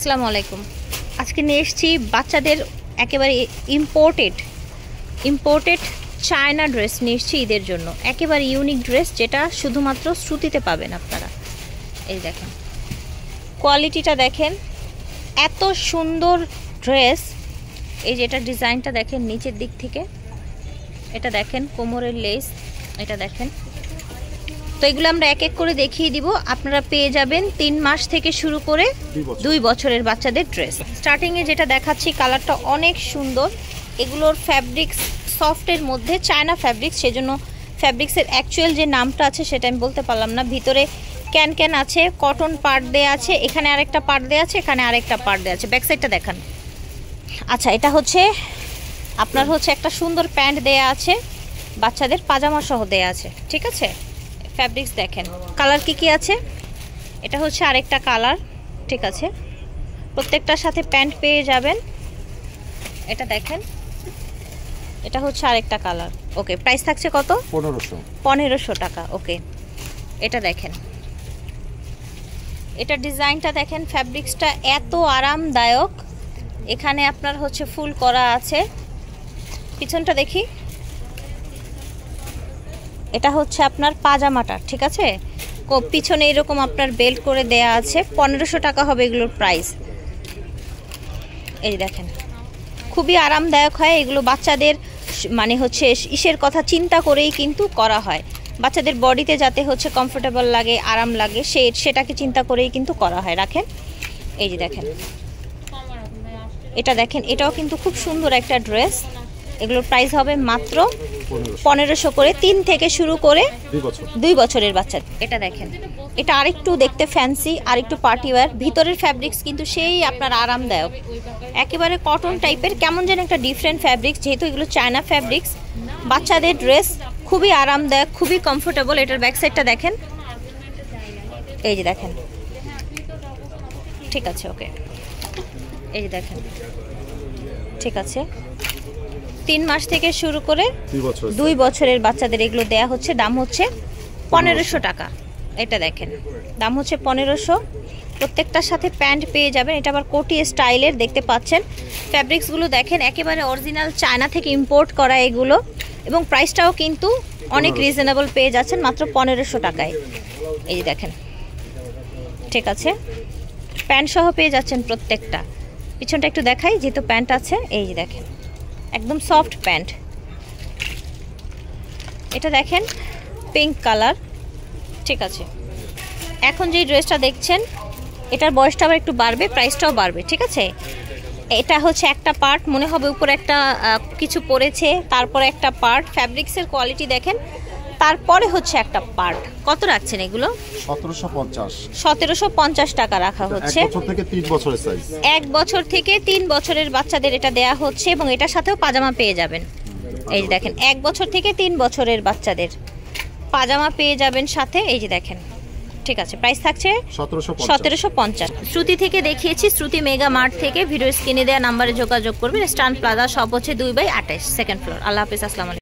আসসালামু আলাইকুম। আজকে নিয়ে এসেছি বাচ্চাদের একেবারে ইম্পোর্টেড চায়না ড্রেস নিয়ে এসেছি ঈদের জন্য। একেবারে ইউনিক ড্রেস, যেটা শুধুমাত্র শ্রুতিতে পাবেন আপনারা। এই দেখেন কোয়ালিটিটা, দেখেন এত সুন্দর ড্রেস। এই যেটা ডিজাইনটা দেখেন নিচের দিক থেকে, এটা দেখেন কোমরের লেস, এটা দেখেন। তো এগুলো আমরা এক এক করে দেখিয়ে দিব। আপনারা পেয়ে যাবেন 3 মাস থেকে শুরু করে 2 বছরের বাচ্চাদের ড্রেস। স্টার্টিংয়ে যেটা দেখাচ্ছি কালারটা অনেক সুন্দর। এগুলোর ফ্যাব্রিক্স সফটের মধ্যে চায়না ফ্যাব্রিক্স, সেজন্য ফ্যাব্রিক্সের অ্যাকচুয়াল যে নামটা আছে সেটা আমি বলতে পারলাম না। ভিতরে ক্যান আছে, কটন পার্ট দেয়া আছে, এখানে আরেকটা পার্ট দেয়া আছে, এখানে আরেকটা পার্ট দেয়া আছে। ব্যাক সাইডটা দেখান। আচ্ছা, এটা হচ্ছে আপনার হচ্ছে একটা সুন্দর প্যান্ট দেয়া আছে, বাচ্চাদের পাজামা সহ দেয়া আছে, ঠিক আছে। ফ্যাব্রিক্স দেখেন, কালার কি আছে, এটা হচ্ছে আরেকটা কালার, ঠিক আছে। প্রত্যেকটার সাথে প্যান্ট পেয়ে যাবেন। এটা দেখেন, এটা হচ্ছে আরেকটা কালার। ওকে, প্রাইস থাকছে কত? 1500 টাকা। ওকে, এটা দেখেন, এটা ডিজাইনটা দেখেন, ফ্যাব্রিক্সটা এত আরামদায়ক। এখানে আপনার হচ্ছে ফুল করা আছে। পিছনটা দেখি, এটা হচ্ছে আপনার পাজামাটা, ঠিক আছে। পিছনে এরকম আপনার বেল্ট করে দেয়া আছে। 1500 টাকা হবে এগুলোর প্রাইস। এই দেখেন, খুবই আরামদায়ক হয় এগুলো। বাচ্চাদের মানে হচ্ছে ইসের কথা চিন্তা করেই কিন্তু করা হয়। বাচ্চাদের বডিতে যাতে হচ্ছে কমফোর্টেবল লাগে, আরাম লাগে, সেটাকে চিন্তা করেই কিন্তু করা হয়। রাখেন, এই যে দেখেন, এটা দেখেন, এটাও কিন্তু খুব সুন্দর একটা ড্রেস। এগুলোর প্রাইস হবে মাত্র 1500 করে, 3 থেকে শুরু করে 2 বছরের বাচ্চা। এটা দেখেন, এটা আরেকটু দেখতে ফ্যান্সি, আরেকটু পার্টি ওয়্যার। ভিতরের ফ্যাব্রিক্স কিন্তু সেই আপনার আরামদায়ক, একেবারে কটন টাইপের, কেমন যেন একটা ডিফারেন্ট ফ্যাব্রিক্স। যেহেতু এগুলো চায়না ফ্যাব্রিক্স, বাচ্চাদের ড্রেস খুবই আরামদায়ক, খুবই কমফোর্টেবল। এটার ব্যাক সাইডটা দেখেন, এই যে দেখেন, ঠিক আছে। ওকে, এই যে দেখেন, ঠিক আছে। 3 মাস থেকে শুরু করে 2 বছরের বাচ্চাদের এগুলো দেয়া হচ্ছে। দাম হচ্ছে 1500 টাকা। এটা দেখেন, দাম হচ্ছে 1500। প্রত্যেকটার সাথে প্যান্ট পেয়ে যাবেন। এটা আবার কোটি স্টাইলের, দেখতে পাচ্ছেন। ফ্যাব্রিক্সগুলো দেখেন, একেবারে অরিজিনাল চায়না থেকে ইম্পোর্ট করা এগুলো, এবং প্রাইসটাও কিন্তু অনেক রিজনেবল পেয়ে যাচ্ছেন মাত্র 1500 টাকায়। এই দেখেন, ঠিক আছে। প্যান্ট সহ পেয়ে যাচ্ছেন প্রত্যেকটা। পিছনটা একটু দেখাই, যেহেতু প্যান্ট আছে। এই যে দেখেন, একদম সফট প্যান্ট। এটা দেখেন পিঙ্ক কালার, ঠিক আছে। এখন যে ড্রেসটা দেখছেন, এটার বয়সটা আবার একটু বাড়বে, প্রাইসটাও বাড়বে, ঠিক আছে। এটা হচ্ছে একটা পার্ট, মনে হবে উপরে একটা কিছু পরেছে, তারপরে একটা পার্ট। ফ্যাব্রিক্সের কোয়ালিটি দেখেন, তারপরে হচ্ছে একটা পার্ট। কত রাখছেন এগুলো? 1750 টাকা রাখা হচ্ছে। 1 বছর থেকে 3 বছরের সাইজ, 1 বছর থেকে 3 বছরের বাচ্চাদের এটা দেয়া হচ্ছে, এবং এটার সাথেও পাজামা পেয়ে যাবেন। এই যে দেখেন, 1 বছর থেকে 3 বছরের বাচ্চাদের পাজামা পেয়ে যাবেন সাথে। এই যে দেখেন, ঠিক আছে। প্রাইস থাকছে 1750। শ্রুতি থেকে দেখিয়েছি, শ্রুতি মেগা মার্ট থেকে। ভিডিও স্ক্রিনে দেওয়া নাম্বারে যোগাযোগ করবেন। স্টান প্লাজা শপ হচ্ছে 2/28, 2nd ফ্লোর। আল্লাহ হাফেজ, আসসালামু আলাইকুম।